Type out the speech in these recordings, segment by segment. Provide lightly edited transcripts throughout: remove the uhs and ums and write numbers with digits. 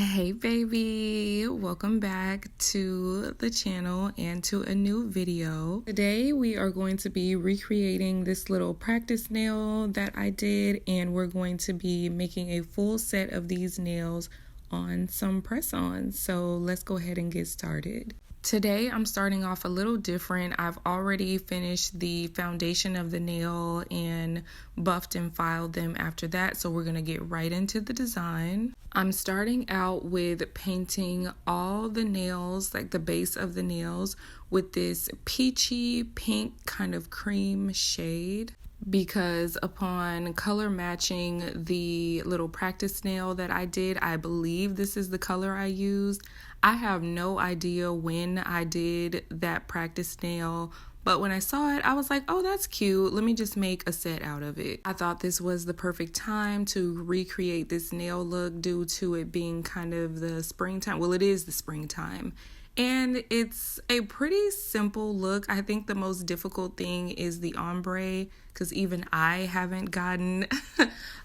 Hey baby, welcome back to the channel and to a new video. Today we are going to be recreating this little practice nail that I did, and we're going to be making a full set of these nails on some press-ons. So let's go ahead and get started. Today I'm starting off a little different. I've already finished the foundation of the nail and buffed and filed them after that, so we're going to get right into the design. I'm starting out with painting all the nails, like the base of the nails, with this peachy pink kind of cream shade, because upon color matching the little practice nail that I did, I believe this is the color I used. I have no idea when I did that practice nail, but when I saw it, I was like, oh, that's cute. Let me just make a set out of it. I thought this was the perfect time to recreate this nail look due to it being kind of the springtime. Well, it is the springtime. And it's a pretty simple look. I think the most difficult thing is the ombre, because even I haven't gotten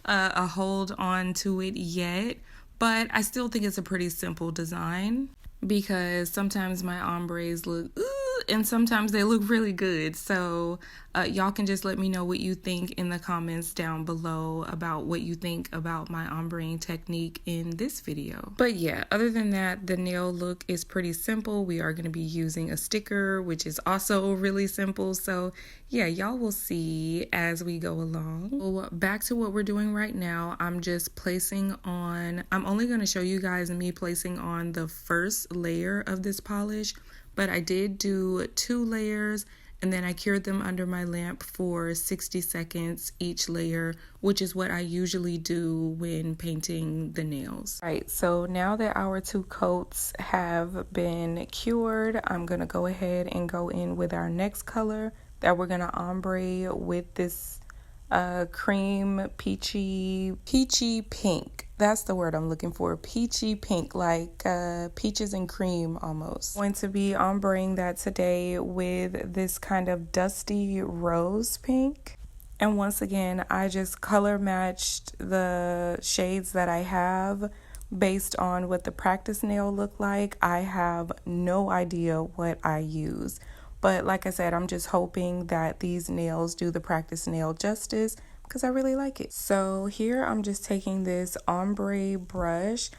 a hold on to it yet. But I still think it's a pretty simple design, because sometimes my ombres look and sometimes they look really good. So y'all can just let me know what you think in the comments down below about what you think about my ombreing technique in this video. But yeah, other than that, the nail look is pretty simple. We are going to be using a sticker, which is also really simple. So yeah, y'all will see as we go along. So back to what we're doing right now. I'm just placing on, I'm only going to show you guys me placing on the first layer of this polish, but I did do 2 layers, and then I cured them under my lamp for 60 seconds each layer, which is what I usually do when painting the nails. All right, so now that our 2 coats have been cured, I'm gonna go ahead and go in with our next color that we're gonna ombre with this cream peachy pink. That's the word I'm looking for. Peachy pink, like peaches and cream almost. I'm going to be ombreing that today with this kind of dusty rose pink. And once again, I just color matched the shades that I have based on what the practice nail looked like. I have no idea what I use. But like I said, I'm just hoping that these nails do the practice nail justice, because I really like it. So here I'm just taking this ombre brush.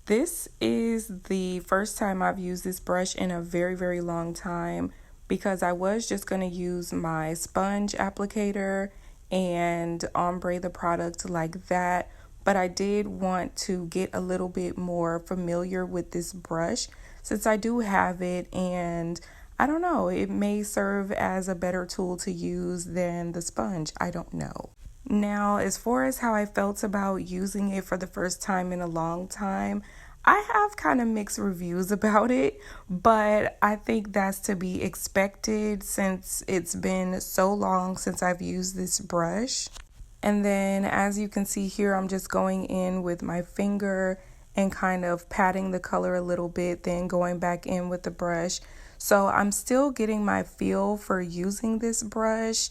This is the first time I've used this brush in a very, very long time, because I was just going to use my sponge applicator and ombre the product like that. But I did want to get a little bit more familiar with this brush since I do have it, and I don't know, it may serve as a better tool to use than the sponge. I don't know. Now, as far as how I felt about using it for the first time in a long time, I have kind of mixed reviews about it, but I think that's to be expected since it's been so long since I've used this brush. And then as you can see here, I'm just going in with my finger and kind of patting the color a little bit, then going back in with the brush. So I'm still getting my feel for using this brush.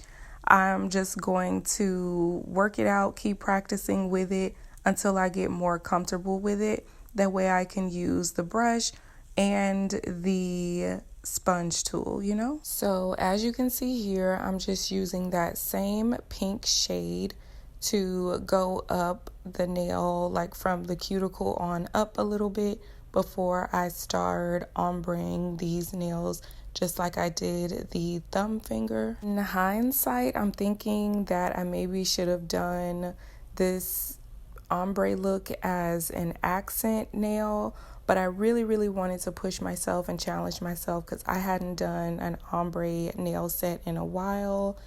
I'm just going to work it out, keep practicing with it until I get more comfortable with it. That way I can use the brush and the sponge tool, you know? So as you can see here, I'm just using that same pink shade to go up the nail, like from the cuticle on up a little bit, before I start ombreing these nails, just like I did the thumb finger. In hindsight, I'm thinking that I maybe should have done this ombre look as an accent nail, but I really, really wanted to push myself and challenge myself because I hadn't done an ombre nail set in a while.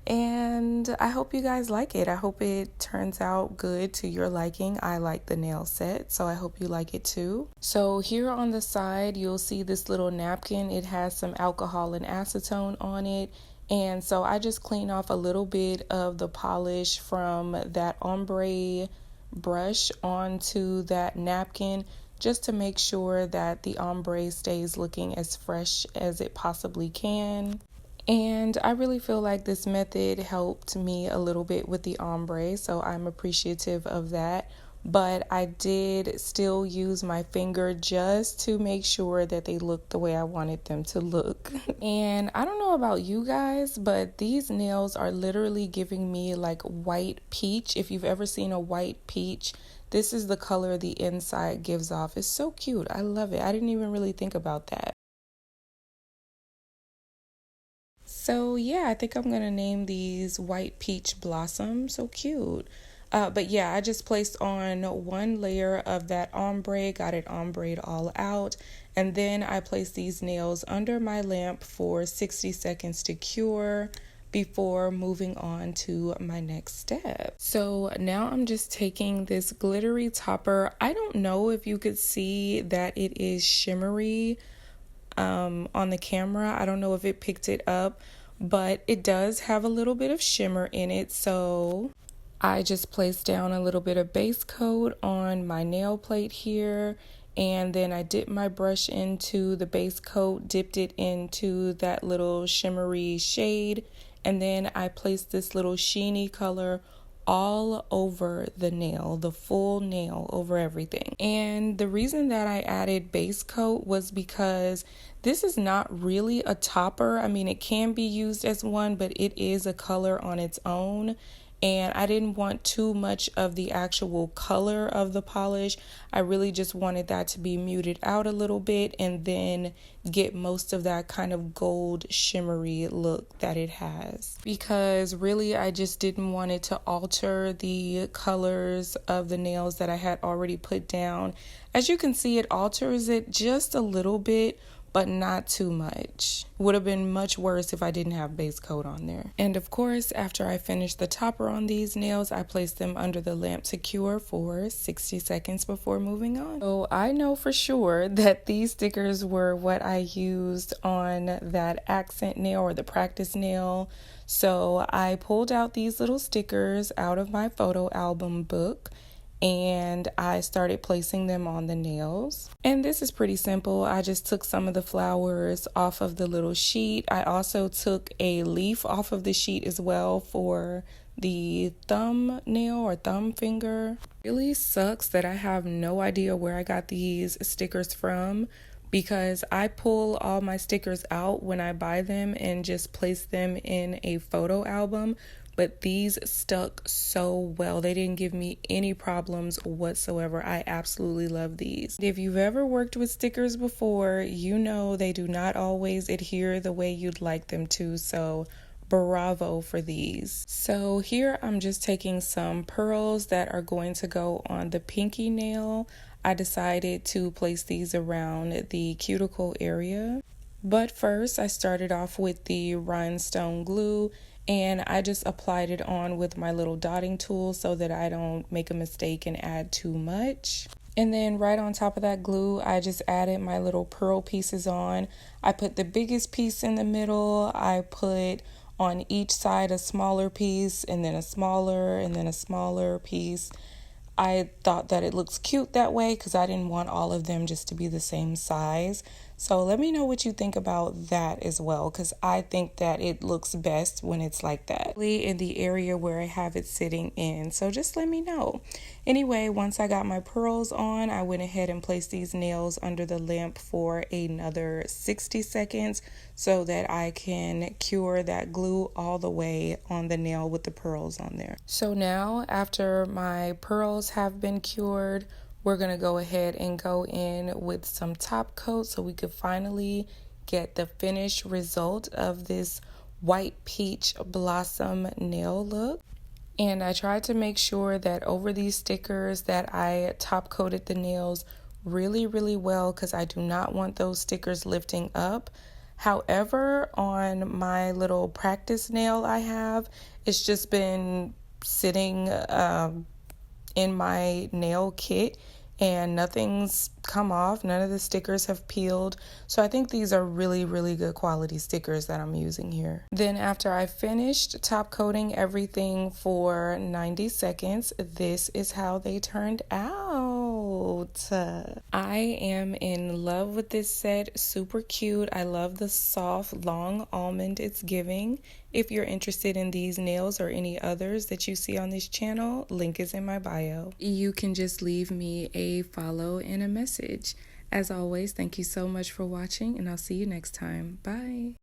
And I hope you guys like it. I hope it turns out good to your liking. I like the nail set, so I hope you like it too. So here on the side, you'll see this little napkin. It has some alcohol and acetone on it. And so I just clean off a little bit of the polish from that ombre brush onto that napkin, just to make sure that the ombre stays looking as fresh as it possibly can. And I really feel like this method helped me a little bit with the ombre, so I'm appreciative of that. but I did still use my finger just to make sure that they looked the way I wanted them to look. And I don't know about you guys, but these nails are literally giving me like white peach. If you've ever seen a white peach, this is the color the inside gives off. It's so cute. I love it. I didn't even really think about that. So yeah, I think I'm gonna name these White Peach Blossom. So cute. But yeah, I just placed on one layer of that ombre, got it ombre'd all out, and then I placed these nails under my lamp for 60 seconds to cure before moving on to my next step. So now I'm just taking this glittery topper. I don't know if you could see that it is shimmery on the camera. I don't know if it picked it up, but it does have a little bit of shimmer in it. So I just placed down a little bit of base coat on my nail plate here, and then I dipped my brush into the base coat, dipped it into that little shimmery shade, and then I placed this little sheeny color all over the nail, the full nail, over everything. And the reason that I added base coat was because this is not really a topper. I mean, it can be used as one, but it is a color on its own. And I didn't want too much of the actual color of the polish. I really just wanted that to be muted out a little bit and then get most of that kind of gold shimmery look that it has. Because really I just didn't want it to alter the colors of the nails that I had already put down. As you can see, it alters it just a little bit, but not too much. Would have been much worse if I didn't have base coat on there. And of course, after I finished the topper on these nails, I placed them under the lamp to cure for 60 seconds before moving on. So I know for sure that these stickers were what I used on that accent nail or the practice nail. So I pulled out these little stickers out of my photo album book, and I started placing them on the nails. And this is pretty simple. I just took some of the flowers off of the little sheet. I also took a leaf off of the sheet as well for the thumb nail or thumb finger. It really sucks that I have no idea where I got these stickers from, because I pull all my stickers out when I buy them and just place them in a photo album. But these stuck so well. They didn't give me any problems whatsoever. I absolutely love these. If you've ever worked with stickers before, you know they do not always adhere the way you'd like them to. So bravo for these. So here I'm just taking some pearls that are going to go on the pinky nail. I decided to place these around the cuticle area. But first I started off with the rhinestone glue, and I just applied it on with my little dotting tool so that I don't make a mistake and add too much. And then right on top of that glue, I just added my little pearl pieces on. I put the biggest piece in the middle. I put on each side a smaller piece, and then a smaller, and then a smaller piece. I thought that it looks cute that way because I didn't want all of them just to be the same size. So let me know what you think about that as well, because I think that it looks best when it's like that, in the area where I have it sitting in. So just let me know. Anyway, once I got my pearls on, I went ahead and placed these nails under the lamp for another 60 seconds so that I can cure that glue all the way on the nail with the pearls on there. So now, after my pearls have been cured, we're going to go ahead and go in with some top coat so we could finally get the finished result of this white peach blossom nail look. And I tried to make sure that over these stickers that I top coated the nails really, really well, because I do not want those stickers lifting up. However, on my little practice nail I have, it's just been sitting in my nail kit and nothing's come off. None of the stickers have peeled. So I think these are really, really good quality stickers that I'm using here. Then after I finished top coating everything for 90 seconds, this is how they turned out. cute. I am in love with this set. Super cute. I love the soft, long almond it's giving. If you're interested in these nails or any others that you see on this channel, link is in my bio. You can just leave me a follow and a message. As always, thank you so much for watching, and I'll see you next time. Bye.